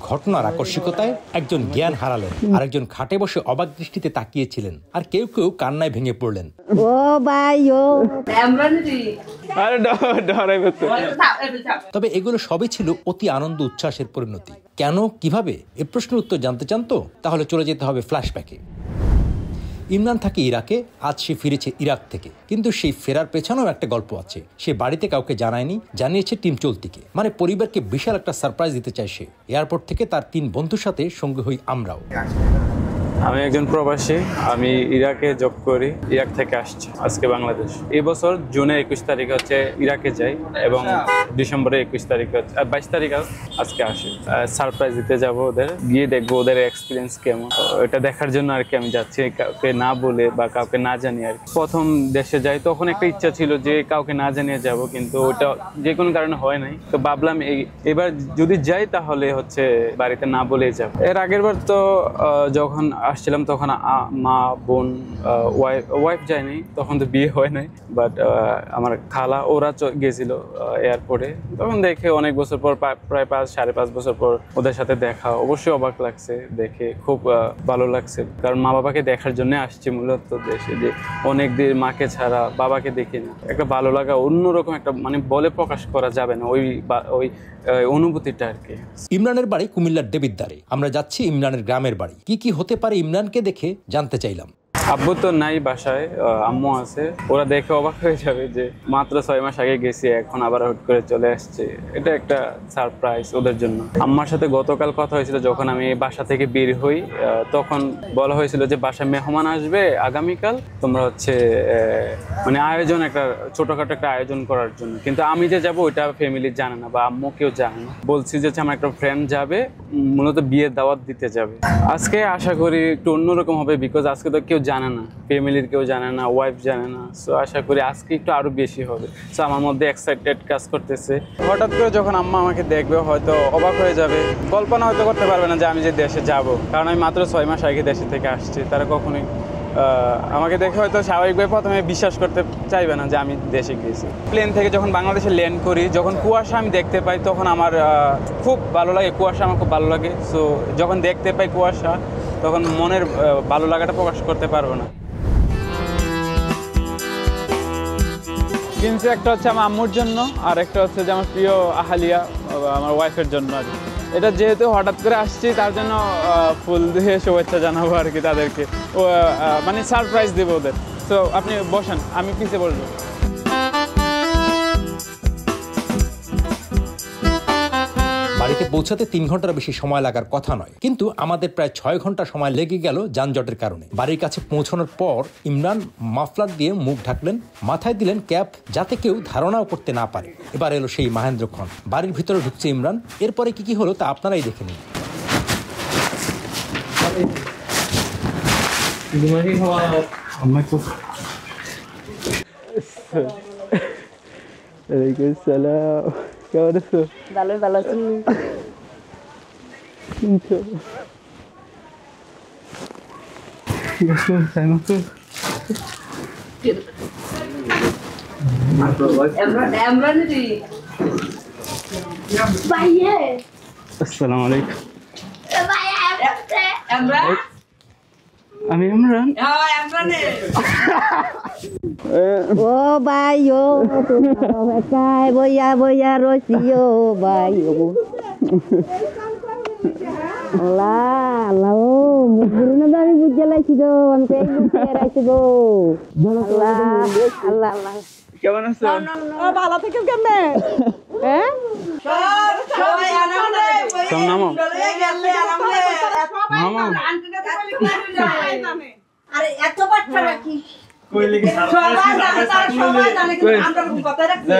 ঘটনার আকস্মিকতায় একজন জ্ঞান হারালেন, আরেকজন খাটে বসে অবাক দৃষ্টিতে তাকিয়েছিলেন, আর কেউ কেউ কান্নায় ভেঙে পড়লেন। তবে এগুলো সবই ছিল অতি আনন্দ উচ্ছ্বাসের পরিণতি। কেন, কিভাবে, এ প্রশ্নের উত্তর জানতে চান তো? তাহলে চলে যেতে হবে ফ্ল্যাশব্যাকে। ইমরান থাকে ইরাকে, আজ সে ফিরেছে ইরাক থেকে। কিন্তু সেই ফেরার পেছনেও একটা গল্প আছে। সে বাড়িতে কাউকে জানায়নি, জানিয়েছে টিম চলতিকে। মানে পরিবারকে বিশাল একটা সারপ্রাইজ দিতে চায় সে। এয়ারপোর্ট থেকে তার 3 বন্ধুর সাথে সঙ্গে হই আমরাও। আমি একজন প্রবাসী, আমি ইরাকে জব করি, ইরাক থেকে আসছি আজকে বাংলাদেশ। এই বছর জুনের 21 তারিখ হচ্ছে ইরাকে যাই এবং ডিসেম্বরের 21 তারিখ 22 তারিখ আজকে আসি। সারপ্রাইজ দিতে যাব ওদের, গিয়ে দেখবো ওদের এক্সপিরিয়েন্স কেমন। এটা দেখার জন্য আর কি আমি যাচ্ছি, কাউকে না বলে বা কাউকে না জানিয়ে। আর প্রথম দেশে যাই তখন একটা ইচ্ছা ছিল যে কাউকে না জানিয়ে যাব, কিন্তু ওটা যে কোনো কারণে হয় নাই। তো ভাবলাম এবার যদি যাই তাহলে হচ্ছে বাড়িতে না বলেই যাব। এর আগের বার তো যখন আসছিলাম তখন মা, বোন, ওয়াইফ যায়নি, তখন তো বিয়ে হয় নাই, বাট আমার খালা ওরা গেছিল এয়ারপোর্টে। তখন দেখে অনেক বছর পর, প্রায় 5-5.5 বছর পর ওদের সাথে দেখা, অবশ্যই অবাক লাগছে, দেখে খুব ভালো লাগছে। কারণ মা বাবাকে দেখার জন্য আসছি মূলত দেশে, যে অনেক দিন মাকে ছাড়া বাবাকে দেখি না। একটা ভালো লাগা, অন্যরকম একটা, মানে বলে প্রকাশ করা যাবে না ওই অনুভূতিটা আর কি। ইমরানের বাড়ি কুমিল্লার দেবিদ্বারে। আমরা যাচ্ছি ইমরানের গ্রামের বাড়ি। কি হতে পারে ইমরানকে দেখে জানতে চাইলাম। আব্বু তো নাই বাসায়, আম্মু আছে। ওরা দেখে অবাক হয়ে যাবে যে মাত্র 6 মাস আগে গেছি, এখন আবার হুট করে চলে আসছে। এটা একটা সারপ্রাইজ ওদের জন্য। আম্মার সাথে গতকাল কথা হয়েছিল, যখন আমি বাসা থেকে বের হই, তখন বলা হয়েছিল যে বাসায় মেহমান আসবে আগামীকাল, তোমরা হচ্ছে মানে আয়োজন, একটা ছোটখাটো একটা আয়োজন করার জন্য। কিন্তু আমি যে যাবো ওইটা ফ্যামিলি জানে না বা আম্মু কেউ জানে না। বলছি যে আমার একটা ফ্রেন্ড যাবে, মূলত বিয়ের দাওয়াত দিতে যাবে। আজকে আশা করি একটু অন্যরকম হবে, বিকজ আজকে তো কেউ জানে না, ফ্যামিলির কেউ জানে না, ওয়াইফ জানে না। সো আশা করি আজকে একটু আরো বেশি হবে। সো আমার মধ্যে এক্সাইটেড কাজ করতেছে। হঠাৎ করে যখন আম্মা আমাকে দেখবে হয়তো অবাক হয়ে যাবে, কল্পনা হয়তো করতে পারবে না যে আমি যে দেশে যাব, কারণ আমি মাত্র 6 মাস আগে দেশে থেকে আসছি। তারা কখনোই আমাকে দেখে হয়তো স্বাভাবিকভাবে প্রথমে বিশ্বাস করতে চাইবে না যে আমি দেশে গিয়েছি। প্লেন থেকে যখন বাংলাদেশে ল্যান্ড করি, যখন কুয়াশা আমি দেখতে পাই, তখন আমার খুব ভালো লাগে। কুয়াশা আমার খুব ভালো লাগে। সো যখন দেখতে পাই কুয়াশা, তখন মনের ভালো লাগাটা প্রকাশ করতে পারবো না। কিনছি একটা হচ্ছে আমার আম্মুর জন্য, আর একটা হচ্ছে যে আমার প্রিয় আহালিয়া, আমার ওয়াইফের জন্য আর কি। এটা যেহেতু হঠাৎ করে আসছি, তার জন্য ফুল দিয়ে শুভেচ্ছা জানাবো আর কি তাদেরকে, মানে সারপ্রাইজ দেবো ওদের। তো আপনি বসেন, আমি পিছিয়ে বসবো। বাড়িতে পৌঁছাতে 3 ঘন্টার বেশি সময় লাগার কথা নয়, কিন্তু আমাদের প্রায় 6 ঘন্টা সময় লেগে গেল যানজটের কারণে। বাড়ির কাছে পৌঁছানোর পর ইমরান মাফলার দিয়ে মুখ ঢাকলেন, মাথায় দিলেন ক্যাপ, যাতে কেউ ধারণাও করতে না পারে। এবার এলো সেই মহেন্দ্রক্ষণ। বাড়ির ভিতরে ঢুকছে ইমরান। এরপরে কি হলো তা আপনারাই দেখে নিন। কেমন আছো? ভালো আছি। আসসালামু আলাইকুম। আমি ইমরান। ও ভাই ও একাই বইয়া বইয়া রইছি ও ভাই ও আল্লাহ আল্লাহ ও মুখগুলো না আমি বুঝে লাইছি গো, আমি তো এই বুঝে রাইছি গো। আল্লাহ আল্লাহ আল্লাহ। কেমন আছো? ভালো থেকে কেমনে? হ্যাঁ সবাই নামো নামো। আরে এত বাচ্চা নাকি কইলে কি সবাই জানে কিন্তু আমরা কথা রাখছি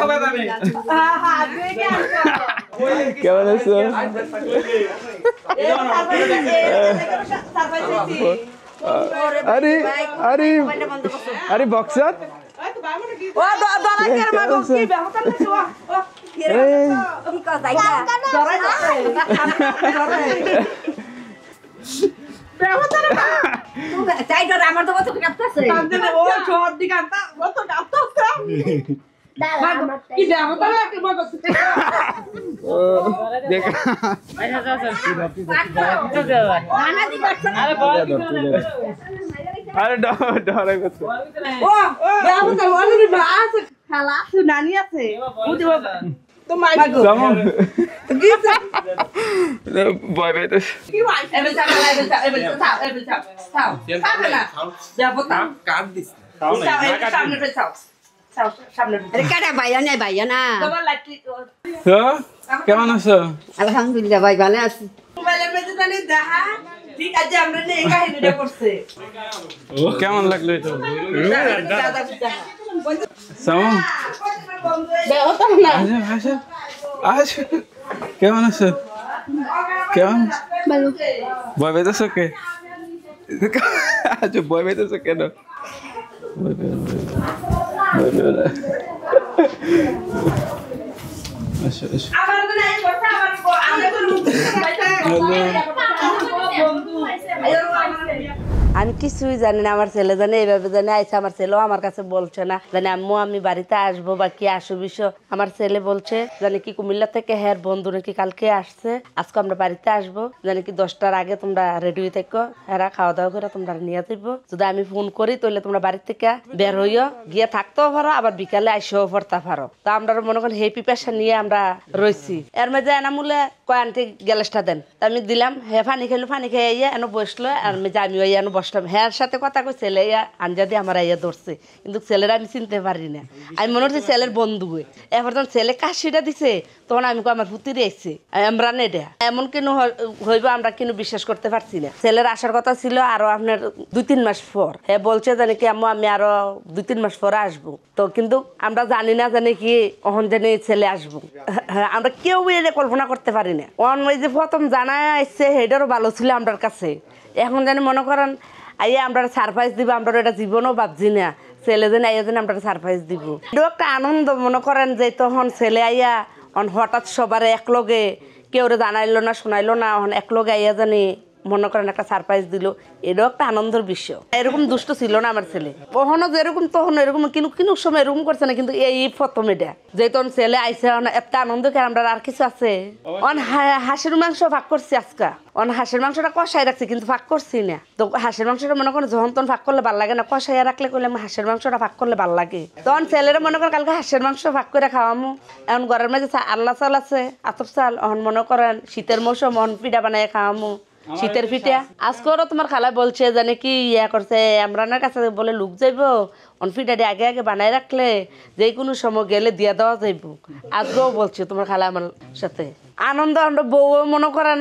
সবাই জানে। হ্যাঁ হ্যাঁ আজকে কেমন আছো? আরে আরে আরে বক্সার ও দরাকের মাগো কি ব্যবস্থা করছো? ও কি রে কি কথা এটা দরাই ব্যবস্থা না তুই চাই ধরে আমার তো কত কাটতাছে কাটতে ও ছোট দিকে আনতা কত কাটতাছে কি দেবো তাহলে কি বলবো দেখ আরে ডরে গেছে ও দেবো তো অলরেডি আছে খালা নানি আছে বুঝি বাবা তো মাই জামু গিয়ে ভয় পেতে কি ভাই এবে যাও না দেবো তা কাট দিস সামনে সামনে আরে কাটা ভাইয়া নাই ভাইয়া না তোমার লাইট তো কেমন আছো আলহামদুলিল্লাহ ভাই ভালো আছি মোবাইলের মধ্যে জানি দেখা ঠিক আছে আমরা এই কাহিনীটা করছে কেমন লাগলো এটা সামু আচ্ছা আচ্ছা কেমন আছো কেমন ভয় পেতেছো কে আচ্ছা ভয় পেতেছো কেন আচ্ছা আচ্ছা আমি কিছুই জানি না আমার ছেলে জানে এইভাবে জানে আইসা আমার ছেলেও আমার কাছে বলছে না জানি আম্মু আমি বাড়িতে আসবো বা কি আসো বিষয় আমার ছেলে বলছে জানি কি কুমিল্লা থেকে হ্যাঁ বন্ধু নাকি কালকে আসছে আজকে আমরা বাড়িতে আসবো জানি কি 10টার আগে তোমরা রেডি হয়ে থাকো এরা খাওয়া দাওয়া করে তোমরা নিয়ে যাবো যদি আমি ফোন করি তাহলে তোমরা বাড়ির থেকে বের হইও গিয়ে থাকতেও পারো আবার বিকালে আইসেও পড়তে পারো তো আমরা মনে করেন হেপি পেশা নিয়ে আমরা রয়েছি এর মধ্যে এনামুলে কয় আন্টি গ্যালেসটা দেন আমি দিলাম হে পানি খেলো পানি খেয়ে ইয়ে এনে বসলো আর আমি ওই এনে বসলাম হ্যাঁ সাথে কথা কই ছেলে ইয়া আঞ্জা দিয়ে আমার ইয়া ধরছে কিন্তু ছেলেরা আমি চিনতে পারি না আমি মনে হচ্ছে ছেলের বন্ধু এবার যখন ছেলে কাশিটা দিছে তখন আমি আমার পুতির এসছি আমরা না এটা এমন কেন হইব আমরা কিন্তু বিশ্বাস করতে পারছি না ছেলের আসার কথা ছিল আরো আপনার 2-3 মাস পর হ্যাঁ বলছে জানি কি আম্মু আমি আরো 2-3 মাস পরে আসবো তো কিন্তু আমরা জানি না জানি কি অহন জানি ছেলে আসবো আমরা কেউ এটা কল্পনা করতে পারি না ওই যে প্রথম জানা আসছে সেটারও ভালো ছিল আমার কাছে এখন জানি মনে করেন আইয়া আমরা সারপ্রাইজ দিব আমরা এটা জীবনও ভাবছি না ছেলে যেন আইয়া যেন আমরা সারপ্রাইজ দিব এটাও একটা আনন্দ মনে করেন যে তখন ছেলে আইয়া হঠাৎ সবার একলগে কেউ জানাইলো না শোনাইলো না একলগে আইয়া জানি মনে করেন একটা সারপ্রাইজ দিল এটাও একটা আনন্দের বিষয় এরকম দুষ্ট ছিল না আমার ছেলে কখনো যেরকম তখন এরকম কিন্তু সময় এরকম করছে না কিন্তু এই প্রথম এটা যে তখন ছেলে আইসে একটা আনন্দ করে আমরা আর কিছু আছে হাঁসের মাংস ভাগ করছি আজকা হাঁসের মাংসটা কষাই রাখছি কিন্তু ভাগ করছি না তো হাঁসের মাংসটা মনে করেন যখন তখন ভাগ করলে ভালো লাগে না কষাইয়া রাখলে করলে হাঁসের মাংসটা ভাগ করলে ভালো লাগে তখন ছেলেরা মনে করেন কালকে হাঁসের মাংস ভাগ করে খাওয়ামু এখন ঘরের মাঝে আল্লাহ চাল আছে আতপ চাল এখন মনে করেন শীতের মৌসুম পিঠা বানাই খাওয়ামু শীতের পিঠা আজকেও তোমার খালা বলছে জানে কি ইয়া করছে আমরানের কাছে বলে লুক যাইব পিঠাটি আগে আগে বানাই রাখলে যে কোনো সময় গেলে দিয়া দেওয়া যাইব আজকেও বলছে তোমার খালা আমার সাথে আনন্দ আমরা বউ মনে করেন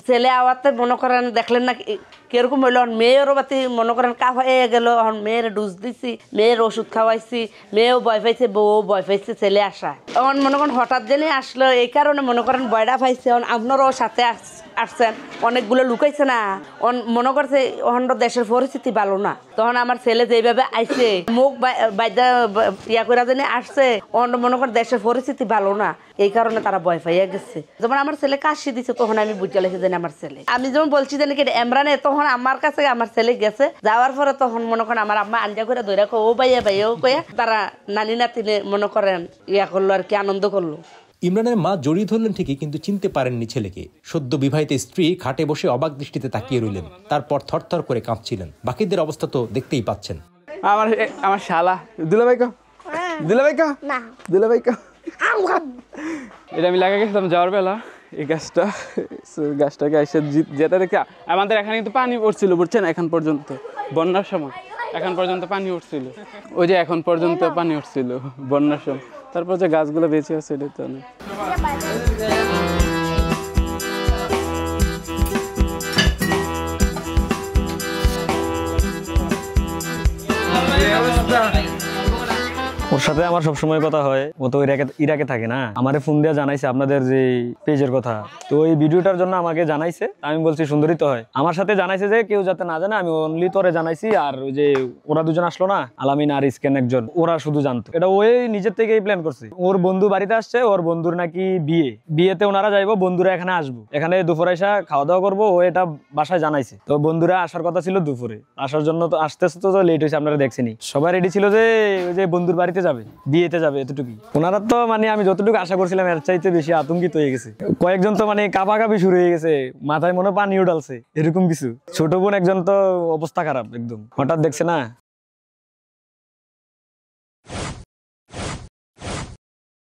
ছেলে আওয়াতে মনে করেন দেখলেন না কিরকম হইলো মেয়েরও বাতি মনে করেন কা হয়ে গেল মেয়ের ডুজ দিছি মেয়ের ওষুধ খাওয়াইছি মেয়েও ভয় পাইছে বউ ভয় পাইছে ছেলে আসা তখন মনে করেন হঠাৎ জেনে আসলো এই কারণে মনে করেন ভয়টা পাইছে আপনারও সাথে আসছেন অনেকগুলো লুকাইছে না মনে করছে অন্য দেশের পরিস্থিতি ভালো না তখন আমার ছেলে যেভাবে আইছে মুখ বাইদা ইয়া করে জানি আসছে অন্য মনে করেন দেশের পরিস্থিতি ভালো না এই কারণে তারা ভয় পাইয়া গেছে যখন আমার ছেলে কাশি দিছে তখন আমি বুঝে লেখে জানি আমার ছেলে আমি যেমন বলছি জানি কি এমরানে তখন আমার কাছে আমার ছেলে গেছে যাওয়ার পরে তখন মনে করেন আমার আম্মা আঞ্জা করে ধরে ও ভাইয়া ভাইয়াও কয়া তারা নানি নাতিনে মনে করেন ইয়া করলো আর কি আনন্দ করলো ইমরানের মা জড়িয়ে ধরলেন ঠিকই কিন্তু চিনতে পারেননি ছেলেকে সদ্য বিবাহিত স্ত্রী খাটে বসে অবাক দৃষ্টিতে তাকিয়ে রইলেন তারপর থরথর করে কাঁপছিলেন বাকিদের অবস্থা তো দেখতেই পাচ্ছেন আমার শালা দুলাভাই কা এটা আমি লাগা গেছিলাম যাওয়ার বেলা এই গাছটাকে এসে যেতে দেখে আমাদের এখানে কিন্তু পানি পড়ছিল বুঝছেন এখন পর্যন্ত বন্যার সময় এখন পর্যন্ত পানি উঠছিল ওই যে এখন পর্যন্ত পানি উঠছিল বন্যার সময় তারপর যে গাছগুলো বেঁচে আছে এটা তো অনেক ওর সাথে আমার সবসময় কথা হয় ও তো ইরাকে থাকে না আমারে ফোন দিয়ে জানাইছে আপনাদের যে পেজের কথা তো ওই ভিডিওটার জন্য আমাকে জানাইছে আমি বলছি সুন্দরী তো হয় আমার সাথে জানাইছে যে কেউ যাতে না জানে আমি অনলি তোরে জানাইছি আর ওই যে ওরা দুজন আসলো না আলামিন আর স্ক্যান একজন ওরা শুধু জানতো এটা ওই নিজের থেকেই প্ল্যান করছে ওর বন্ধু বাড়িতে আসছে ওর বন্ধুর নাকি বিয়েতে ওনারা যাইবো বন্ধুরা এখানে আসবো এখানে দুপুরে এসে খাওয়া দাওয়া করবো ও এটা বাসায় জানাইছে তো বন্ধুরা আসার কথা ছিল দুপুরে আসার জন্য তো আসতে তো লেট হয়েছে আপনারা দেখছেনি সবাই রেডি ছিল যে ওই যে বন্ধুর বাড়িতে যাবে, বিয়েতে যাবে, এতটুকুই। ওনারা তো মানে আমি যতটুকু আশা করছিলাম এর চাইতে বেশি আতঙ্কিত হয়ে গেছে। কয়েকজন তো মানে কাঁপাকাঁপি শুরু হয়ে গেছে, মাথায় মনে পানিও ডালছে, এরকম কিছু। ছোট বোন একজন তো অবস্থা খারাপ একদম, হঠাৎ দেখছে না